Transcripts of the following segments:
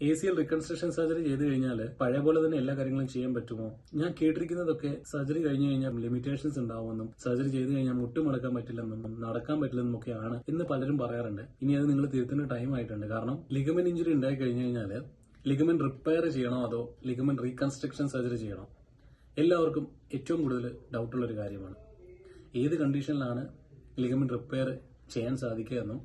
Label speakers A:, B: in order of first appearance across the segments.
A: ACL reconstruction surgery ചെയ്ത് കഴിഞ്ഞാൽ പഴയ പോലെ തന്നെ എല്ലാ കാര്യങ്ങളും ചെയ്യാൻ പറ്റുമോ? ഞാൻ കേട്ടിരിക്കുന്നതൊക്കെ സർജറി കഴിഞ്ഞു കഴിഞ്ഞാൽ ലിമിറ്റേഷൻസ് ഉണ്ടാവുമെന്നും സർജറി ചെയ്ത് കഴിഞ്ഞാൽ മുട്ടുമടക്കാൻ പറ്റില്ലെന്നും നടക്കാൻ പറ്റില്ലെന്നും ഒക്കെയാണ് എന്ന് പലരും പറയാറുണ്ട്. ഇനി അത് നിങ്ങൾ തിരുത്തേണ്ട ടൈം ആയിട്ടുണ്ട്. കാരണം ലിഗമെന്റ് ഇഞ്ചുറി ഉണ്ടായി കഴിഞ്ഞു കഴിഞ്ഞാൽ ലിഗമെന്റ് റിപ്പയർ ചെയ്യണോ അതോ ലിഗമെന്റ് റീകൺസ്ട്രക്ഷൻ സർജറി ചെയ്യണോ? എല്ലാവർക്കും ഏറ്റവും കൂടുതൽ ഡൗട്ടുള്ള ഒരു കാര്യമാണ്. ഏത് കണ്ടീഷനിലാണ് ലിഗമെന്റ് റിപ്പയർ ചെയ്യാൻ സാധിക്കുക എന്നും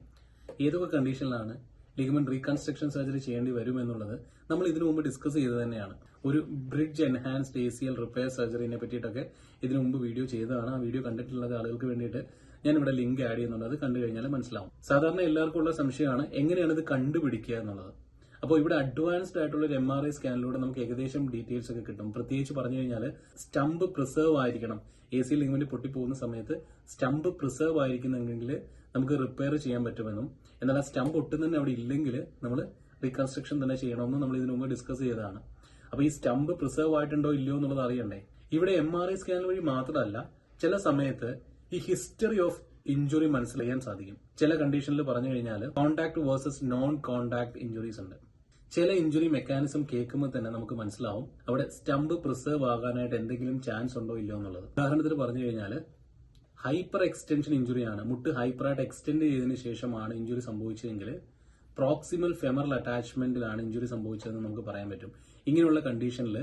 A: ഏതൊക്കെ കണ്ടീഷനിലാണ് ലിഗമെന്റ് റീകൺസ്ട്രക്ഷൻ സർജറി ചെയ്യേണ്ടി വരും എന്നുള്ളത് നമ്മൾ ഇതിനു മുമ്പ് ഡിസ്കസ് ചെയ്തത് തന്നെയാണ്. ഒരു ബ്രിഡ്ജ് എൻഹാൻസ്ഡ് ACL റിപ്പയർ സർജറിനെ പറ്റിയിട്ടൊക്കെ ഇതിനു മുമ്പ് വീഡിയോ ചെയ്തതാണ്. ആ വീഡിയോ കണ്ടിട്ടുള്ള ആളുകൾക്ക് വേണ്ടിയിട്ട് ഞാൻ ഇവിടെ ലിങ്ക് ആഡ് ചെയ്യുന്നുണ്ട്. അത് കണ്ടു കഴിഞ്ഞാൽ മനസ്സിലാവും. സാധാരണ എല്ലാവർക്കും ഉള്ള സംശയമാണ് എങ്ങനെയാണ് ഇത് കണ്ടുപിടിക്കുക എന്നുള്ളത്. അപ്പോൾ ഇവിടെ അഡ്വാൻസ്ഡ് ആയിട്ടുള്ള ഒരു MRI സ്കാനിലൂടെ നമുക്ക് ഏകദേശം ഡീറ്റെയിൽസ് ഒക്കെ കിട്ടും. പ്രത്യേകിച്ച് പറഞ്ഞു കഴിഞ്ഞാൽ സ്റ്റംപ് പ്രിസർവ് ആയിരിക്കണം. ACL ലിഗമെന്റ് പൊട്ടിപ്പോകുന്ന സമയത്ത് സ്റ്റംപ് പ്രിസർവ് ആയിരിക്കുന്നെങ്കിൽ നമുക്ക് റിപ്പയർ ചെയ്യാൻ പറ്റുമെന്നും, എന്നാൽ ആ സ്റ്റംപ് ഒട്ടും തന്നെ അവിടെ ഇല്ലെങ്കിൽ നമ്മൾ റീകൺസ്ട്രക്ഷൻ തന്നെ ചെയ്യണമെന്നും നമ്മൾ ഇതിനു മുമ്പ് ഡിസ്കസ് ചെയ്തതാണ്. അപ്പോൾ ഈ സ്റ്റംപ് പ്രിസർവ് ആയിട്ടുണ്ടോ ഇല്ലയോ എന്നുള്ളത് അറിയണ്ടേ? ഇവിടെ MRI സ്കാൻ വഴി മാത്രമല്ല, ചില സമയത്ത് ഈ ഹിസ്റ്ററി ഓഫ് ഇഞ്ചുറി മനസ്സിലാക്കാൻ സാധിക്കും. ചില കണ്ടീഷനിൽ പറഞ്ഞു കഴിഞ്ഞാൽ contact versus non contact injuries ഉണ്ട്. ചില ഇഞ്ചുറി മെക്കാനിസം കേൾക്കുമ്പോൾ തന്നെ നമുക്ക് മനസ്സിലാവും അവിടെ സ്റ്റംപ് പ്രിസർവ് ആകാനായിട്ട് എന്തെങ്കിലും ചാൻസ് ഉണ്ടോ ഇല്ലയോ എന്നുള്ളത്. ഉദാഹരണത്തിന് പറഞ്ഞു കഴിഞ്ഞാൽ ഹൈപ്പർ എക്സ്റ്റൻഷൻ ഇഞ്ചുറിയാണ്, മുട്ട് ഹൈപ്പറായിട്ട് എക്സ്റ്റെൻഡ് ചെയ്തതിനു ശേഷമാണ് ഇഞ്ചുറി സംഭവിച്ചതെങ്കിൽ പ്രോക്സിമൽ ഫെമറൽ അറ്റാച്ച്മെന്റിലാണ് ഇഞ്ചുറി സംഭവിച്ചതെന്ന് നമുക്ക് പറയാൻ പറ്റും. ഇങ്ങനെയുള്ള കണ്ടീഷനിൽ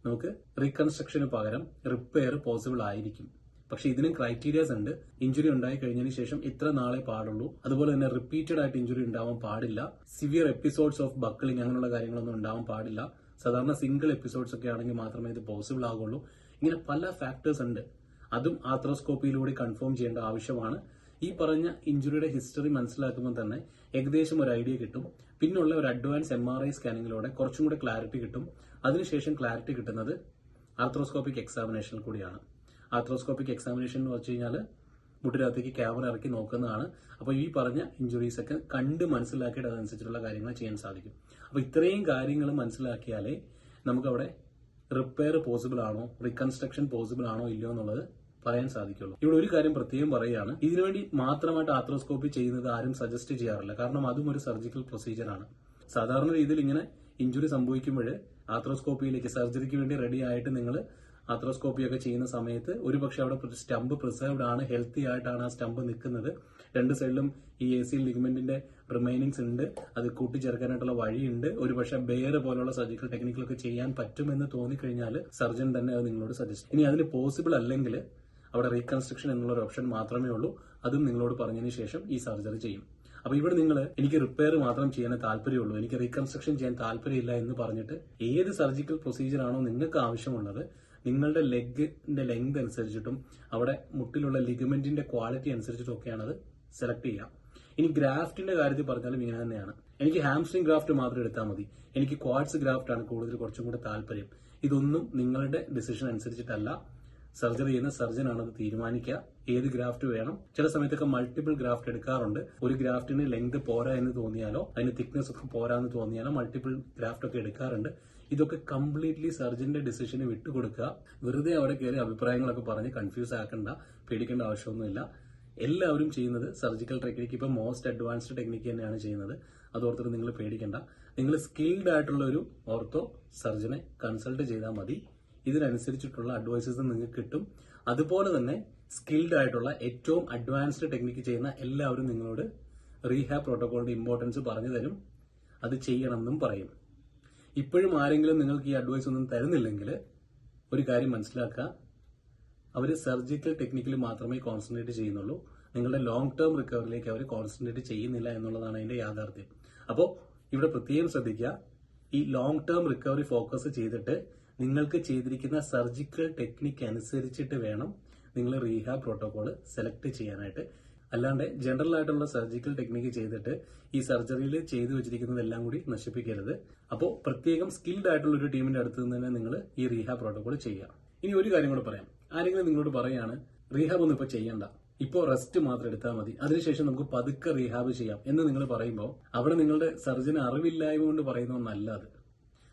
A: നമുക്ക് റീകൺസ്ട്രക്ഷന് പകരം റിപ്പയർ പോസിബിൾ ആയിരിക്കും. പക്ഷെ ഇതിനും ക്രൈറ്റീരിയാസ് ഉണ്ട്. ഇഞ്ചുറി ഉണ്ടായി കഴിഞ്ഞതിന് ശേഷം ഇത്ര നാളെ പാടുള്ളൂ. അതുപോലെ തന്നെ റിപ്പീറ്റഡ് ആയിട്ട് ഇഞ്ചുറി ഉണ്ടാവാൻ പാടില്ല. സിവിയർ എപ്പിസോഡ്സ് ഓഫ് ബക്കിളിംഗ് അങ്ങനെയുള്ള കാര്യങ്ങളൊന്നും ഉണ്ടാവാൻ പാടില്ല. സാധാരണ സിംഗിൾ എപ്പിസോഡ്സ് ഒക്കെ ആണെങ്കിൽ മാത്രമേ ഇത് പോസിബിൾ ആകുള്ളൂ. ഇങ്ങനെ പല ഫാക്ടേഴ്സ് ഉണ്ട്. അതും ആർത്രോസ്കോപ്പിയിലൂടെ കൺഫേം ചെയ്യേണ്ട ആവശ്യമാണ്. ഈ പറഞ്ഞ ഇഞ്ചുറിയുടെ ഹിസ്റ്ററി മനസ്സിലാക്കുമ്പോൾ തന്നെ ഏകദേശം ഒരു ഐഡിയ കിട്ടും. പിന്നുള്ള ഒരു അഡ്വാൻസ് MRI സ്കാനിങ്ങിലൂടെ കുറച്ചും കൂടെ ക്ലാരിറ്റി കിട്ടും. അതിനുശേഷം ക്ലാരിറ്റി കിട്ടുന്നത് ആർത്രോസ്കോപ്പിക് എക്സാമിനേഷനിൽ കൂടിയാണ്. ആർത്രോസ്കോപ്പിക് എക്സാമിനേഷൻ എന്ന് വെച്ച് കഴിഞ്ഞാൽ മുട്ടിനകത്തേക്ക് ക്യാമറ ഇറക്കി നോക്കുന്നതാണ്. അപ്പോൾ ഈ പറഞ്ഞ ഇഞ്ചുറീസ് ഒക്കെ കണ്ട് മനസ്സിലാക്കിയിട്ട് അതനുസരിച്ചുള്ള കാര്യങ്ങൾ ചെയ്യാൻ സാധിക്കും. അപ്പോൾ ഇത്രയും കാര്യങ്ങൾ മനസ്സിലാക്കിയാലേ നമുക്കവിടെ റിപ്പയർ പോസിബിൾ ആണോ റീകൺസ്ട്രക്ഷൻ പോസിബിൾ ആണോ ഇല്ലയോ എന്നുള്ളത് പറയാൻ സാധിക്കുള്ളൂ. ഇവിടെ ഒരു കാര്യം പ്രത്യേകം പറയുകയാണ്, ഇതിനുവേണ്ടി മാത്രമായിട്ട് ആർത്രോസ്കോപ്പി ചെയ്യുന്നത് ആരും സജസ്റ്റ് ചെയ്യാറില്ല. കാരണം അതും ഒരു സർജിക്കൽ പ്രൊസീജിയറാണ്. സാധാരണ രീതിയിൽ ഇങ്ങനെ ഇഞ്ചുറി സംഭവിക്കുമ്പോൾ ആർത്രോസ്കോപ്പിയിലേക്ക് സർജറിക്ക് വേണ്ടി റെഡി ആയിട്ട് നിങ്ങൾ ആർത്രോസ്കോപ്പി ഒക്കെ ചെയ്യുന്ന സമയത്ത് ഒരുപക്ഷെ അവിടെ സ്റ്റംപ് പ്രിസർവ്ഡ് ആണ്, ഹെൽത്തി ആയിട്ടാണ് ആ സ്റ്റംപ് നിൽക്കുന്നത്. രണ്ട് സൈഡിലും ഈ ACL ലിഗമെന്റിന്റെ റിമൈനിങ്സ് ഉണ്ട്. അത് കൂട്ടിച്ചേർക്കാനായിട്ടുള്ള വഴിയുണ്ട്. ഒരുപക്ഷെ ബെയർ പോലുള്ള സർജിക്കൽ ടെക്നിക്കുകളൊക്കെ ചെയ്യാൻ പറ്റുമെന്ന് തോന്നിക്കഴിഞ്ഞാൽ സർജൻ തന്നെ അത് നിങ്ങളോട് സജസ്റ്റ്. ഇനി അതിന് പോസിബിൾ അല്ലെങ്കിൽ അവിടെ റീകൺസ്ട്രക്ഷൻ എന്നുള്ള ഒരു ഓപ്ഷൻ മാത്രമേ ഉള്ളൂ. അതും നിങ്ങളോട് പറഞ്ഞതിന് ശേഷം ഈ സർജറി ചെയ്യും. അപ്പൊ ഇവിടെ നിങ്ങൾ എനിക്ക് റിപ്പയർ മാത്രം ചെയ്യാൻ താല്പര്യമുള്ളൂ, എനിക്ക് റീകൺസ്ട്രക്ഷൻ ചെയ്യാൻ താല്പര്യമില്ല എന്ന് പറഞ്ഞിട്ട് ഏത് സർജിക്കൽ പ്രൊസീജിയർ ആണോ നിങ്ങൾക്ക് ആവശ്യമുള്ളത് നിങ്ങളുടെ ലെഗിന്റെ ലെങ്ത് അനുസരിച്ചിട്ടും അവിടെ മുട്ടിലുള്ള ലിഗമെന്റിന്റെ ക്വാളിറ്റി അനുസരിച്ചിട്ടും ഒക്കെയാണ് അത് സെലക്ട് ചെയ്യുക. ഇനി ഗ്രാഫ്റ്റിന്റെ കാര്യത്തിൽ പറഞ്ഞാലും ഇങ്ങനെ തന്നെയാണ്. എനിക്ക് ഹാംസ്ട്രിംഗ് ഗ്രാഫ്റ്റ് മാത്രം എടുത്താൽ മതി, എനിക്ക് ക്വാഡ്സ് ഗ്രാഫ്റ്റ് ആണ് കൂടുതൽ കുറച്ചും കൂടെ താല്പര്യം. ഇതൊന്നും നിങ്ങളുടെ ഡിസിഷൻ അനുസരിച്ചിട്ടല്ല. സർജറി ചെയ്യുന്ന സർജനാണ് അത് തീരുമാനിക്കുക ഏത് ഗ്രാഫ്റ്റ് വേണം. ചില സമയത്തൊക്കെ മൾട്ടിപ്പിൾ ഗ്രാഫ്റ്റ് എടുക്കാറുണ്ട്. ഒരു ഗ്രാഫ്റ്റിന് ലെങ്ത് പോരാ എന്ന് തോന്നിയാലോ അതിന് തിക്നെസ് ഒക്കെ പോരാ എന്ന് തോന്നിയാലോ മൾട്ടിപ്പിൾ ഗ്രാഫ്റ്റ് ഒക്കെ എടുക്കാറുണ്ട്. ഇതൊക്കെ കംപ്ലീറ്റ്ലി സർജന്റെ ഡിസിഷന് വിട്ടുകൊടുക്കുക. വെറുതെ അവിടെ കയറി അഭിപ്രായങ്ങളൊക്കെ പറഞ്ഞ് കൺഫ്യൂസ് ആക്കണ്ട, പേടിക്കേണ്ട ആവശ്യമൊന്നുമില്ല. എല്ലാവരും ചെയ്യുന്നത് സർജിക്കൽ ടെക്നിക്ക് ഇപ്പൊ മോസ്റ്റ് അഡ്വാൻസ്ഡ് ടെക്നിക്ക് തന്നെയാണ് ചെയ്യുന്നത്. അതോർത്തിട്ട് നിങ്ങൾ പേടിക്കേണ്ട. നിങ്ങൾ സ്കിൽഡ് ആയിട്ടുള്ള ഒരു ഓർത്തോ സർജനെ കൺസൾട്ട് ചെയ്താൽ മതി. ഇതിനനുസരിച്ചിട്ടുള്ള അഡ്വൈസസ് നിങ്ങൾക്ക് കിട്ടും. അതുപോലെ തന്നെ സ്കിൽഡ് ആയിട്ടുള്ള ഏറ്റവും അഡ്വാൻസ്ഡ് ടെക്നിക്ക് ചെയ്യുന്ന എല്ലാവരും നിങ്ങളോട് റീഹാബ് പ്രോട്ടോകോളിന്റെ ഇമ്പോർട്ടൻസ് പറഞ്ഞു തരും. അത് ചെയ്യണം എന്നും പറയും. ഇപ്പോഴും ആരെങ്കിലും നിങ്ങൾക്ക് ഈ അഡ്വൈസ് ഒന്നും തരുന്നില്ലെങ്കിൽ ഒരു കാര്യം മനസ്സിലാക്കുക, അവർ സർജിക്കൽ ടെക്നിക്കിൽ മാത്രമേ കോൺസെൻട്രേറ്റ് ചെയ്യുന്നുള്ളൂ. നിങ്ങളുടെ ലോങ് ടേം റിക്കവറിലേക്ക് അവർ കോൺസെൻട്രേറ്റ് ചെയ്യുന്നില്ല എന്നുള്ളതാണ് അതിന്റെ യാഥാർത്ഥ്യം. അപ്പോൾ ഇവിടെ പ്രത്യേകം ശ്രദ്ധിക്കുക, ഈ ലോങ് ടേം റിക്കവറി ഫോക്കസ് ചെയ്തിട്ട് നിങ്ങൾക്ക് ചെയ്തിരിക്കുന്ന സർജിക്കൽ ടെക്നിക്ക് അനുസരിച്ചിട്ട് വേണം നിങ്ങൾ റീഹാബ് പ്രോട്ടോകോൾ സെലക്ട് ചെയ്യാനായിട്ട്. അല്ലാണ്ട് ജനറൽ ആയിട്ടുള്ള സർജിക്കൽ ടെക്നിക്ക് ചെയ്തിട്ട് ഈ സർജറിയിൽ ചെയ്തു വെച്ചിരിക്കുന്നതെല്ലാം കൂടി നശിപ്പിക്കരുത്. അപ്പോൾ പ്രത്യേകം സ്കിൽഡ് ആയിട്ടുള്ള ഒരു ടീമിന്റെ അടുത്ത് നിന്ന് തന്നെ നിങ്ങൾ ഈ റീഹാബ് പ്രോട്ടോകോൾ ചെയ്യുക. ഇനി ഒരു കാര്യം കൂടെ പറയാം. ആരെങ്കിലും നിങ്ങളോട് പറയാണ് റീഹാബ് ഒന്നും ഇപ്പൊ ചെയ്യണ്ട, ഇപ്പോൾ റെസ്റ്റ് മാത്രം എടുത്താൽ മതി, അതിനുശേഷം നമുക്ക് പതുക്കെ റീഹാബ് ചെയ്യാം എന്ന് നിങ്ങൾ പറയുമ്പോൾ അവിടെ നിങ്ങളുടെ സർജന് അറിവില്ലായ്മ കൊണ്ട് പറയുന്നതൊന്നല്ല അത്.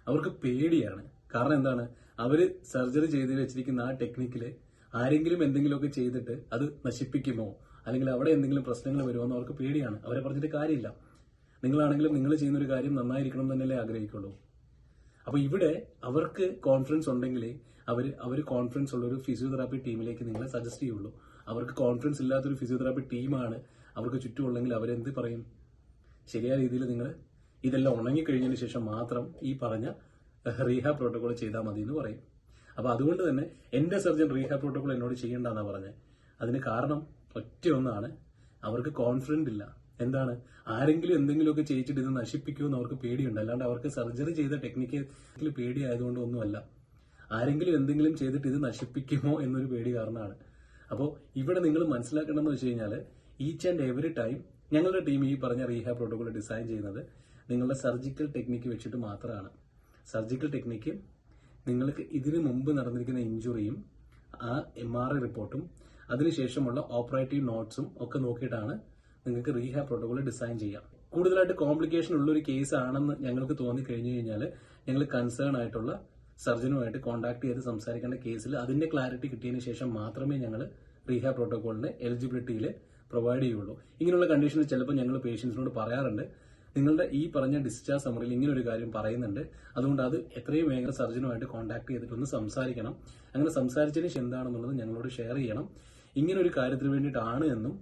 A: അവർക്ക് പേടിയാണ്. കാരണം എന്താണ്, അവര് സർജറി ചെയ്ത് വെച്ചിരിക്കുന്ന ആ ടെക്നിക്കില് ആരെങ്കിലും എന്തെങ്കിലുമൊക്കെ ചെയ്തിട്ട് അത് നശിപ്പിക്കുമോ അല്ലെങ്കിൽ അവിടെ എന്തെങ്കിലും പ്രശ്നങ്ങൾ വരുമോ എന്ന് അവർക്ക് പേടിയാണ്. അവരെ പറഞ്ഞിട്ട് കാര്യമില്ല. നിങ്ങളാണെങ്കിലും നിങ്ങൾ ചെയ്യുന്ന ഒരു കാര്യം നന്നായിരിക്കണം എന്നല്ലേ ആഗ്രഹിക്കുള്ളൂ. അപ്പോൾ ഇവിടെ അവർക്ക് കോൺഫിഡൻസ് ഉണ്ടെങ്കിലേ അവർ കോൺഫിഡൻസ് ഉള്ള ഒരു ഫിസിയോതെറാപ്പി ടീമിലേക്ക് നിങ്ങളെ സജസ്റ്റ് ചെയ്യുള്ളൂ. അവർക്ക് കോൺഫിഡൻസ് ഇല്ലാത്തൊരു ഫിസിയോതെറാപ്പി ടീമാണ് അവർക്ക് ചുറ്റുമുള്ളെങ്കിൽ അവരെന്ത് പറയും? ശരിയായ രീതിയിൽ നിങ്ങൾ ഇതെല്ലാം ഉണങ്ങിക്കഴിഞ്ഞതിന് ശേഷം മാത്രം ഈ പറഞ്ഞ റീഹാബ് പ്രോട്ടോകോൾ ചെയ്താൽ മതി എന്ന് പറയും. അപ്പോൾ അതുകൊണ്ട് തന്നെ എൻ്റെ സർജൻ റീഹാബ് പ്രോട്ടോകോൾ എന്നോട് ചെയ്യേണ്ടെന്നാണ് പറഞ്ഞത്. അതിന് കാരണം ഒറ്റ ഒന്നാണ്, അവർക്ക് കോൺഫിഡൻറ്റ് ഇല്ല. എന്താണ്, ആരെങ്കിലും എന്തെങ്കിലുമൊക്കെ ചെയ്യിച്ചിട്ട് ഇത് നശിപ്പിക്കുമെന്ന് അവർക്ക് പേടിയുണ്ട്. അല്ലാണ്ട് അവർക്ക് സർജറി ചെയ്ത ടെക്നിക്കൽ പേടി ആയതുകൊണ്ട് ഒന്നുമല്ല. ആരെങ്കിലും എന്തെങ്കിലും ചെയ്തിട്ട് ഇത് നശിപ്പിക്കുമോ എന്നൊരു പേടി കാരണമാണ്. അപ്പോൾ ഇവിടെ നിങ്ങൾ മനസ്സിലാക്കണമെന്ന് വെച്ച് കഴിഞ്ഞാൽ ഈച്ച് ആൻഡ് എവറി ടൈം ഞങ്ങളുടെ ടീം ഈ പറഞ്ഞ റീഹാബ് പ്രോട്ടോകോൾ ഡിസൈൻ ചെയ്യുന്നത് നിങ്ങളുടെ സർജിക്കൽ ടെക്നിക്ക് വെച്ചിട്ട് മാത്രമാണ്. സർജിക്കൽ ടെക്നിക്ക് നിങ്ങൾക്ക് ഇതിനു മുമ്പ് നടന്നിരിക്കുന്ന ഇഞ്ചുറിയും ആ MRI റിപ്പോർട്ടും അതിനുശേഷമുള്ള ഓപ്പറേറ്റീവ് നോട്ട്സും ഒക്കെ നോക്കിയിട്ടാണ് നിങ്ങൾക്ക് റീഹാബ് പ്രോട്ടോകോൾ ഡിസൈൻ ചെയ്യാം. കൂടുതലായിട്ട് കോംപ്ലിക്കേഷൻ ഉള്ളൊരു കേസ് ആണെന്ന് ഞങ്ങൾക്ക് തോന്നിക്കഴിഞ്ഞു കഴിഞ്ഞാൽ ഞങ്ങൾ കൺസേൺ ആയിട്ടുള്ള സർജനുമായിട്ട് കോൺടാക്ട് ചെയ്ത് സംസാരിക്കേണ്ട കേസിൽ അതിന്റെ ക്ലാരിറ്റി കിട്ടിയതിന് ശേഷം മാത്രമേ ഞങ്ങൾ റീഹാബ് പ്രോട്ടോകോളിന്റെ എലിജിബിലിറ്റിയിൽ പ്രൊവൈഡ് ചെയ്യുള്ളൂ. ഇങ്ങനെയുള്ള കണ്ടീഷനിൽ ചിലപ്പോൾ ഞങ്ങൾ പേഷ്യൻസിനോട് പറയാറുണ്ട്, നിങ്ങളുടെ ഈ പറഞ്ഞ ഡിസ്ചാർജ് സമ്മറിയിൽ ഇങ്ങനെ ഒരു കാര്യം പറയുന്നുണ്ട്, അതുകൊണ്ട് അത് എത്രയും വേഗം സർജനുമായിട്ട് കോൺടാക്ട് ചെയ്തിട്ടൊന്ന് സംസാരിക്കണം. അങ്ങനെ സംസാരിച്ചതിന് ശേഷം എന്താണെന്നുള്ളത് ഞങ്ങളോട് ഷെയർ ചെയ്യണം. ഇങ്ങനെ ഒരു കാര്യത്തിന് വേണ്ടിയിട്ടാണ് എന്നും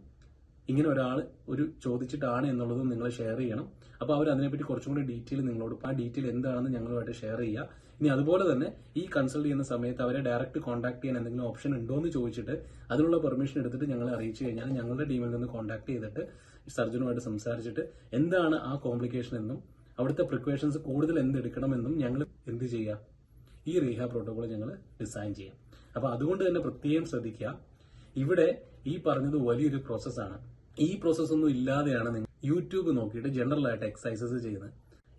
A: ഇങ്ങനെ ഒരാൾ ഒരു ചോദിച്ചിട്ടാണ് എന്നുള്ളതും നിങ്ങൾ ഷെയർ ചെയ്യണം. അപ്പോൾ അവർ അതിനെപ്പറ്റി കുറച്ചും കൂടി ഡീറ്റെയിൽ നിങ്ങളോട് ആ ഡീറ്റെയിൽ എന്താണെന്ന് ഞങ്ങളുമായിട്ട് ഷെയർ ചെയ്യുക. ഇനി അതുപോലെ തന്നെ ഈ കൺസൾട്ട് ചെയ്യുന്ന സമയത്ത് അവരെ ഡയറക്റ്റ് കോൺടാക്ട് ചെയ്യാൻ എന്തെങ്കിലും ഓപ്ഷൻ ഉണ്ടോ എന്ന് ചോദിച്ചിട്ട് അതിനുള്ള പെർമിഷൻ എടുത്തിട്ട് ഞങ്ങളെ അറിയിച്ചു കഴിഞ്ഞാൽ ഞങ്ങളുടെ ടീമിൽ നിന്ന് കോൺടാക്ട് ചെയ്തിട്ട് സർജനുമായിട്ട് സംസാരിച്ചിട്ട് എന്താണ് ആ കോംപ്ലിക്കേഷൻ എന്നും അവിടുത്തെ പ്രിക്കോഷൻസ് കൂടുതൽ എന്തെടുക്കണമെന്നും ഞങ്ങൾ എന്ത് ചെയ്യുക, ഈ റീഹാബ് പ്രോട്ടോകോൾ ഞങ്ങൾ ഡിസൈൻ ചെയ്യാം. അപ്പോൾ അതുകൊണ്ട് തന്നെ പ്രത്യേകം ശ്രദ്ധിക്കുക, ഇവിടെ ഈ പറഞ്ഞത് വലിയൊരു പ്രോസസ്സാണ്. ഈ പ്രോസസ് ഒന്നും ഇല്ലാതെയാണ് നിങ്ങൾ യൂട്യൂബ് നോക്കിയിട്ട് ജനറൽ ആയിട്ട് എക്സസൈസസ് ചെയ്യുന്നത്.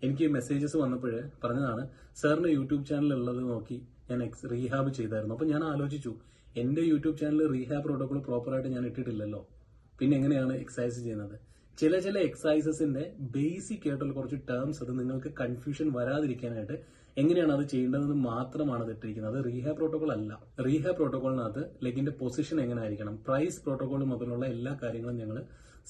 A: എനിക്ക് മെസ്സേജസ് വന്നപ്പോൾ പറഞ്ഞതാണ്, സാറിന്റെ യൂട്യൂബ് ചാനൽ ഉള്ളത് നോക്കി ഞാൻ റീഹാബ് ചെയ്തായിരുന്നു. അപ്പോൾ ഞാൻ ആലോചിച്ചു, എന്റെ യൂട്യൂബ് ചാനലിൽ റീഹാബ് പ്രോട്ടോകോൾ പ്രോപ്പറായിട്ട് ഞാൻ ഇട്ടിട്ടില്ലല്ലോ, പിന്നെ എങ്ങനെയാണ് എക്സസൈസ് ചെയ്യുന്നത്? ചില എക്സസൈസസിന്റെ ബേസിക് ആയിട്ടുള്ള കുറച്ച് ടേംസ് അത് നിങ്ങൾക്ക് കൺഫ്യൂഷൻ വരാതിരിക്കാനായിട്ട് എങ്ങനെയാണ് അത് ചെയ്യേണ്ടതെന്ന് മാത്രമാണ് അത് ഇട്ടിരിക്കുന്നത്. അത് റീഹാബ് പ്രോട്ടോകോൾ അല്ല. റീഹാബ് പ്രോട്ടോകോളിനകത്ത് ലെഗിന്റെ പൊസിഷൻ എങ്ങനെ ആയിരിക്കണം, പ്രൈസ് പ്രോട്ടോകോൾ മുതലുള്ള എല്ലാ കാര്യങ്ങളും ഞങ്ങൾ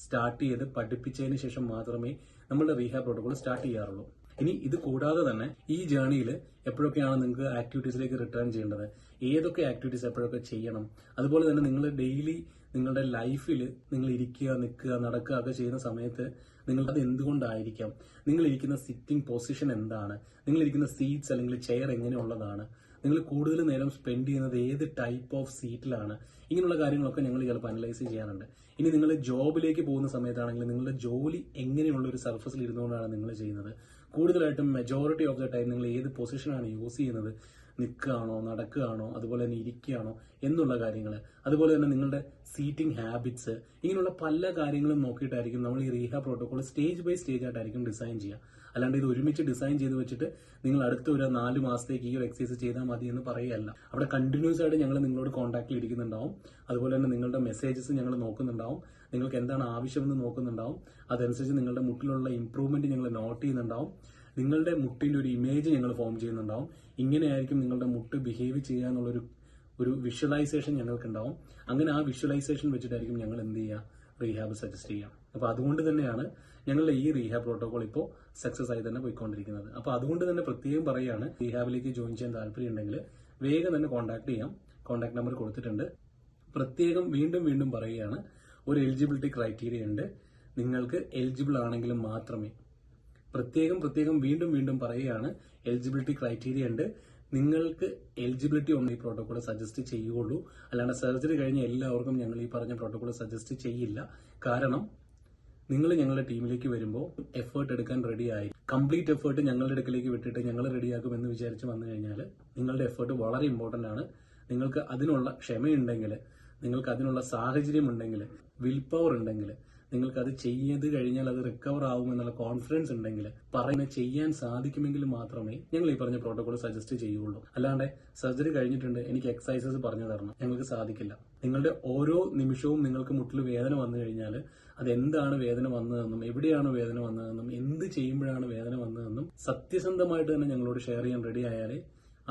A: സ്റ്റാർട്ട് ചെയ്ത് പഠിപ്പിച്ചതിന് ശേഷം മാത്രമേ നമ്മുടെ റീഹാബ് പ്രോട്ടോകോൾ സ്റ്റാർട്ട് ചെയ്യാറുള്ളൂ. ഇനി ഇത് കൂടാതെ തന്നെ ഈ ജേർണിയിൽ എപ്പോഴൊക്കെയാണ് നിങ്ങൾക്ക് ആക്ടിവിറ്റീസിലേക്ക് റിട്ടേൺ ചെയ്യേണ്ടത്, ഏതൊക്കെ ആക്ടിവിറ്റീസ് എപ്പോഴൊക്കെ ചെയ്യണം, അതുപോലെ തന്നെ നിങ്ങൾ ഡെയിലി നിങ്ങളുടെ ലൈഫിൽ നിങ്ങൾ ഇരിക്കുക, നിൽക്കുക, നടക്കുക ഒക്കെ ചെയ്യുന്ന സമയത്ത് നിങ്ങൾക്കത് എന്തുകൊണ്ടായിരിക്കാം, നിങ്ങൾ ഇരിക്കുന്ന സിറ്റിംഗ് പൊസിഷൻ എന്താണ്, നിങ്ങൾ ഇരിക്കുന്ന സീറ്റ്സ് അല്ലെങ്കിൽ ചെയർ എങ്ങനെയുള്ളതാണ്, നിങ്ങൾ കൂടുതൽ നേരം സ്പെൻഡ് ചെയ്യുന്നത് ഏത് ടൈപ്പ് ഓഫ് സീറ്റിലാണ്, ഇങ്ങനെയുള്ള കാര്യങ്ങളൊക്കെ ഞങ്ങൾ ചിലപ്പോൾ അനലൈസ് ചെയ്യാറുണ്ട്. ഇനി നിങ്ങൾ ജോബിലേക്ക് പോകുന്ന സമയത്താണെങ്കിൽ നിങ്ങളുടെ ജോലി എങ്ങനെയുള്ള ഒരു സർഫസിൽ ഇരുന്നുകൊണ്ടാണ് നിങ്ങൾ ചെയ്യുന്നത്, കൂടുതലായിട്ടും മെജോറിറ്റി ഓഫ് ദ ടൈം നിങ്ങൾ ഏത് പൊസിഷനാണ് യൂസ് ചെയ്യുന്നത്, നിൽക്കുകയാണോ, നടക്കുകയാണോ, അതുപോലെ തന്നെ ഇരിക്കുകയാണോ എന്നുള്ള കാര്യങ്ങൾ, അതുപോലെ തന്നെ നിങ്ങളുടെ സീറ്റിംഗ് ഹാബിറ്റ്സ്, ഇങ്ങനെയുള്ള പല കാര്യങ്ങളും നോക്കിയിട്ടായിരിക്കും നമ്മൾ ഈ rehab protocol stage by stage ആയിട്ടായിരിക്കും ഡിസൈൻ ചെയ്യുക. അല്ലാണ്ട് ഇത് ഒരുമിച്ച് ഡിസൈൻ ചെയ്ത് വെച്ചിട്ട് നിങ്ങൾ അടുത്ത ഒരു 4 മാസത്തേക്ക് ഈ ഒരു എക്സസൈസ് ചെയ്താൽ മതി എന്ന് പറയുകയല്ല. അവിടെ കണ്ടിന്യൂസ് ആയിട്ട് ഞങ്ങൾ നിങ്ങളോട് കോൺടാക്റ്റിൽ ഇരിക്കുന്നുണ്ടാവും. അതുപോലെ തന്നെ നിങ്ങളുടെ മെസ്സേജസ് ഞങ്ങൾ നോക്കുന്നുണ്ടാവും, നിങ്ങൾക്ക് എന്താണ് ആവശ്യമെന്ന് നോക്കുന്നുണ്ടാവും, അതനുസരിച്ച് നിങ്ങളുടെ മുട്ടിലുള്ള ഇംപ്രൂവ്മെന്റ് ഞങ്ങൾ നോട്ട് ചെയ്യുന്നുണ്ടാവും, നിങ്ങളുടെ മുട്ടിന്റെ ഒരു ഇമേജ് ഞങ്ങൾ ഫോം ചെയ്യുന്നുണ്ടാവും. ഇങ്ങനെയായിരിക്കും നിങ്ങളുടെ മുട്ട് ബിഹേവ് ചെയ്യുക എന്നുള്ളൊരു വിഷ്വലൈസേഷൻ ഞങ്ങൾക്കുണ്ടാവും. അങ്ങനെ ആ വിഷ്വലൈസേഷൻ വെച്ചിട്ടായിരിക്കും ഞങ്ങൾ എന്ത് ചെയ്യുക, റീഹാബ് സജസ്റ്റ് ചെയ്യാം. അപ്പോൾ അതുകൊണ്ട് തന്നെയാണ് ഞങ്ങളുടെ ഈ റീഹാബ് പ്രോട്ടോകോൾ ഇപ്പോൾ സക്സസ് ആയി തന്നെ പോയിക്കൊണ്ടിരിക്കുന്നത്. അപ്പോൾ അതുകൊണ്ട് തന്നെ പ്രത്യേകം പറയുകയാണ്, റീഹാബിലേക്ക് ജോയിൻ ചെയ്യാൻ താല്പര്യം ഉണ്ടെങ്കിൽ വേഗം തന്നെ കോൺടാക്ട് ചെയ്യാം. കോൺടാക്ട് നമ്പർ കൊടുത്തിട്ടുണ്ട്. പ്രത്യേകം വീണ്ടും പറയുകയാണ്, ഒരു എലിജിബിലിറ്റി ക്രൈറ്റീരിയ ഉണ്ട്. നിങ്ങൾക്ക് എലിജിബിൾ ആണെങ്കിലും മാത്രമേ, പ്രത്യേകം വീണ്ടും പറയുകയാണ്, എലിജിബിലിറ്റി ക്രൈറ്റീരിയ ഉണ്ട്. നിങ്ങൾക്ക് എലിജിബിലിറ്റി ഒന്ന് ഈ പ്രോട്ടോകോൾ സജസ്റ്റ് ചെയ്യുള്ളൂ. അല്ലാണ്ട് സർജറി കഴിഞ്ഞ എല്ലാവർക്കും ഞങ്ങൾ ഈ പറഞ്ഞ പ്രോട്ടോകോൾ സജസ്റ്റ് ചെയ്യില്ല. കാരണം നിങ്ങൾ ഞങ്ങളുടെ ടീമിലേക്ക് വരുമ്പോൾ എഫേർട്ട് എടുക്കാൻ റെഡിയായി, കംപ്ലീറ്റ് എഫേർട്ട് ഞങ്ങളുടെ അടുക്കിലേക്ക് വിട്ടിട്ട് ഞങ്ങൾ റെഡിയാക്കുമെന്ന് വിചാരിച്ച് വന്നു കഴിഞ്ഞാൽ നിങ്ങളുടെ എഫേർട്ട് വളരെ ഇമ്പോർട്ടൻ്റ് ആണ്. നിങ്ങൾക്ക് അതിനുള്ള ക്ഷമയുണ്ടെങ്കിൽ, നിങ്ങൾക്ക് അതിനുള്ള സാഹചര്യം ഉണ്ടെങ്കിൽ, വിൽ പവർ ഉണ്ടെങ്കിൽ, നിങ്ങൾക്ക് അത് ചെയ്ത് കഴിഞ്ഞാൽ അത് റിക്കവർ ആവുമെന്നുള്ള കോൺഫിഡൻസ് ഉണ്ടെങ്കിൽ, പറയുന്നത് ചെയ്യാൻ സാധിക്കുമെങ്കിൽ മാത്രമേ ഞങ്ങൾ ഈ പറഞ്ഞ പ്രോട്ടോകോൾ സജസ്റ്റ് ചെയ്യുള്ളൂ. അല്ലാണ്ട് സർജറി കഴിഞ്ഞിട്ടുണ്ട് എനിക്ക് എക്സസൈസസ് പറഞ്ഞു തരണം, ഞങ്ങൾക്ക് സാധിക്കില്ല. നിങ്ങളുടെ ഓരോ നിമിഷവും നിങ്ങൾക്ക് മുട്ടിൽ വേദന വന്നു കഴിഞ്ഞാൽ അതെന്താണ് വേദന വന്നതെന്നും എവിടെയാണ് വേദന വന്നതെന്നും എന്ത് ചെയ്യുമ്പോഴാണ് വേദന വന്നതെന്നും സത്യസന്ധമായിട്ട് തന്നെ ഞങ്ങളോട് ഷെയർ ചെയ്യാൻ റെഡി ആയാലേ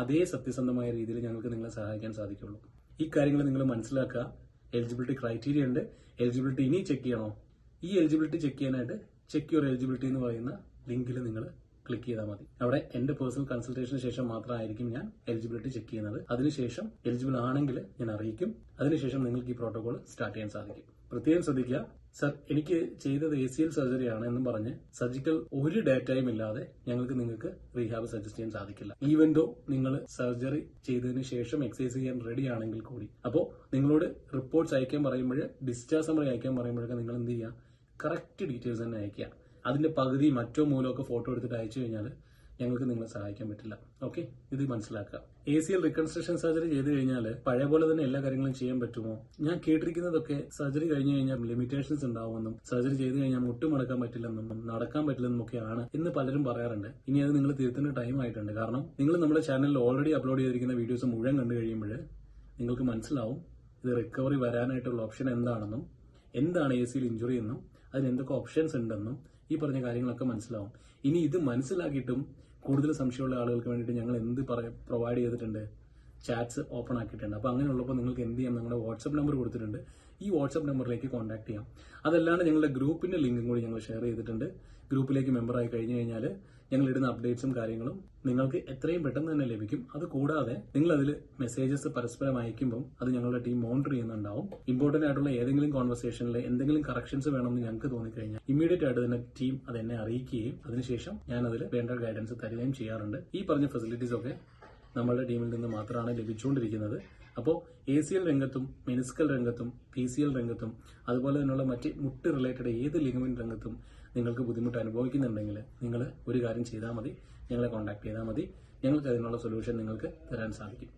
A: അതേ സത്യസന്ധമായ രീതിയിൽ ഞങ്ങൾക്ക് നിങ്ങളെ സഹായിക്കാൻ സാധിക്കുള്ളൂ. ഈ കാര്യങ്ങൾ നിങ്ങൾ മനസ്സിലാക്കുക. എലിജിബിലിറ്റി ക്രൈറ്റീരിയ ഉണ്ട്. എലിജിബിലിറ്റി ഇനി ചെക്ക് ചെയ്യണോ? ഈ എലിജിബിലിറ്റി ചെക്ക് ചെയ്യാനായിട്ട് ചെക്ക് യുവർ എലിജിബിലിറ്റി എന്ന് പറയുന്ന ലിങ്കിൽ നിങ്ങൾ ക്ലിക്ക് ചെയ്താൽ മതി. അവിടെ എന്റെ പേഴ്സണൽ കൺസൾട്ടേഷന് ശേഷം മാത്രമായിരിക്കും ഞാൻ എലിജിബിലിറ്റി ചെക്ക് ചെയ്യുന്നത്. അതിനുശേഷം എലിജിബിൾ ആണെങ്കിൽ ഞാൻ അറിയിക്കും. അതിനുശേഷം നിങ്ങൾക്ക് ഈ പ്രോട്ടോകോൾ സ്റ്റാർട്ട് ചെയ്യാൻ സാധിക്കും. പ്രത്യേകം ശ്രദ്ധിക്കുക, സർ എനിക്ക് ചെയ്തത് ACL സർജറി ആണ് എന്നും പറഞ്ഞ് സർജിക്കൽ ഒരു ഡാറ്റയും ഇല്ലാതെ നിങ്ങൾക്ക് റീഹാബ് സജസ്റ്റ് ചെയ്യാൻ സാധിക്കില്ല. ഈവൻ ദോ നിങ്ങൾ സർജറി ചെയ്തതിന് ശേഷം എക്സസൈസ് ചെയ്യാൻ റെഡി ആണെങ്കിൽ കൂടി. അപ്പോൾ നിങ്ങളോട് റിപ്പോർട്ട്സ് അയക്കാൻ പറയുമ്പോൾ, ഡിസ്ചാർജ് സമ്മറി അയക്കാൻ പറയുമ്പോഴൊക്കെ നിങ്ങൾ എന്ത് ചെയ്യുക, കറക്റ്റ് ഡീറ്റെയിൽസ് തന്നെ അയക്കുക. അതിന്റെ പകുതി മറ്റോ മൂലോ ഒക്കെ ഫോട്ടോ എടുത്തിട്ട് അയച്ചു കഴിഞ്ഞാൽ ഞങ്ങൾക്ക് നിങ്ങളെ സഹായിക്കാൻ പറ്റില്ല. ഓക്കെ, ഇത് മനസ്സിലാക്കുക. ACL റിക്കൺസ്ട്രക്ഷൻ സർജറി ചെയ്ത് കഴിഞ്ഞാൽ പഴയ പോലെ തന്നെ എല്ലാ കാര്യങ്ങളും ചെയ്യാൻ പറ്റുമോ? ഞാൻ കേട്ടിരിക്കുന്നതൊക്കെ സർജറി കഴിഞ്ഞു കഴിഞ്ഞാൽ ലിമിറ്റേഷൻസ് ഉണ്ടാവുമെന്നും സർജറി ചെയ്ത് കഴിഞ്ഞാൽ മുട്ടുമടക്കാൻ പറ്റില്ലെന്നും നടക്കാൻ പറ്റില്ലെന്നും ഒക്കെയാണ് എന്ന് പലരും പറയാറുണ്ട്. ഇനി അത് നിങ്ങൾ തിരുത്തേണ്ട ടൈം ആയിട്ടുണ്ട്. കാരണം നിങ്ങൾ നമ്മുടെ ചാനലിൽ ഓൾറെഡി അപ്ലോഡ് ചെയ്തിരിക്കുന്ന വീഡിയോസ് മുഴുവൻ കണ്ടു കഴിയുമ്പോൾ നിങ്ങൾക്ക് മനസ്സിലാവും ഇത് റിക്കവറി വരാനായിട്ടുള്ള ഓപ്ഷൻ എന്താണെന്നും എന്താണ് ACL ഇഞ്ചുറി എന്നും അതിന് എന്തൊക്കെ ഓപ്ഷൻസ് ഉണ്ടെന്നും ഈ പറഞ്ഞ കാര്യങ്ങളൊക്കെ മനസ്സിലാവും. ഇനി ഇത് മനസ്സിലാക്കിയിട്ടും കൂടുതൽ സംശയമുള്ള ആളുകൾക്ക് വേണ്ടിയിട്ട് ഞങ്ങൾ എന്ത് പ്രൊവൈഡ് ചെയ്തിട്ടുണ്ട്, ചാറ്റ്സ് ഓപ്പൺ ആക്കിയിട്ടുണ്ട്. അപ്പോൾ അങ്ങനെയുള്ളപ്പോൾ നിങ്ങൾക്ക് എന്ത് ചെയ്യാം, നമ്മുടെ വാട്സ്ആപ്പ് നമ്പർ കൊടുത്തിട്ടുണ്ട്. ഈ വാട്സ്ആപ്പ് നമ്പറിലേക്ക് കോൺടാക്ട് ചെയ്യാം. അതല്ലാണ്ട് ഞങ്ങളുടെ ഗ്രൂപ്പിന്റെ ലിങ്കും കൂടി ഞങ്ങൾ ഷെയർ ചെയ്തിട്ടുണ്ട്. ഗ്രൂപ്പിലേക്ക് മെമ്പറായി കഴിഞ്ഞു കഴിഞ്ഞാൽ ഞങ്ങൾ ഇടുന്ന അപ്ഡേറ്റ്സും കാര്യങ്ങളും നിങ്ങൾക്ക് എത്രയും പെട്ടെന്ന് തന്നെ ലഭിക്കും. അത് കൂടാതെ നിങ്ങൾ അതിൽ മെസ്സേജസ് പരസ്പരം അയക്കുമ്പോൾ അത് ഞങ്ങളുടെ ടീം മോണിറ്റർ ചെയ്യുന്നുണ്ടാവും. ഇമ്പോർട്ടന്റ് ആയിട്ടുള്ള ഏതെങ്കിലും കോൺവെർസേഷനിൽ എന്തെങ്കിലും കറക്ഷൻസ് വേണമെന്ന് ഞങ്ങൾക്ക് തോന്നിക്കഴിഞ്ഞാൽ ഇമ്മീഡിയറ്റ് ആയിട്ട് തന്നെ ടീം അത് എന്നെ അറിയിക്കുകയും അതിനുശേഷം ഞാൻ അതിൽ വേണ്ട ഗൈഡൻസ് തരികയും ചെയ്യാറുണ്ട്. ഈ പറഞ്ഞ ഫെസിലിറ്റീസ് ഒക്കെ നമ്മളുടെ ടീമിൽ നിന്ന് മാത്രമാണ് ലഭിച്ചുകൊണ്ടിരിക്കുന്നത്. അപ്പോൾ ACL രംഗത്തും മെനിസ്കൽ രംഗത്തും PCL രംഗത്തും അതുപോലെ തന്നെയുള്ള മറ്റ് മുട്ട് റിലേറ്റഡ് ഏത് ലിഗമെന്റ് രംഗത്തും നിങ്ങൾക്ക് ബുദ്ധിമുട്ട് അനുഭവിക്കുന്നുണ്ടെങ്കിൽ നിങ്ങൾ ഒരു കാര്യം ചെയ്താൽ മതി, ഞങ്ങളെ കോൺടാക്ട് ചെയ്താൽ മതി. ഞങ്ങൾക്ക് അതിനുള്ള സൊല്യൂഷൻ നിങ്ങൾക്ക് തരാൻ സാധിക്കും.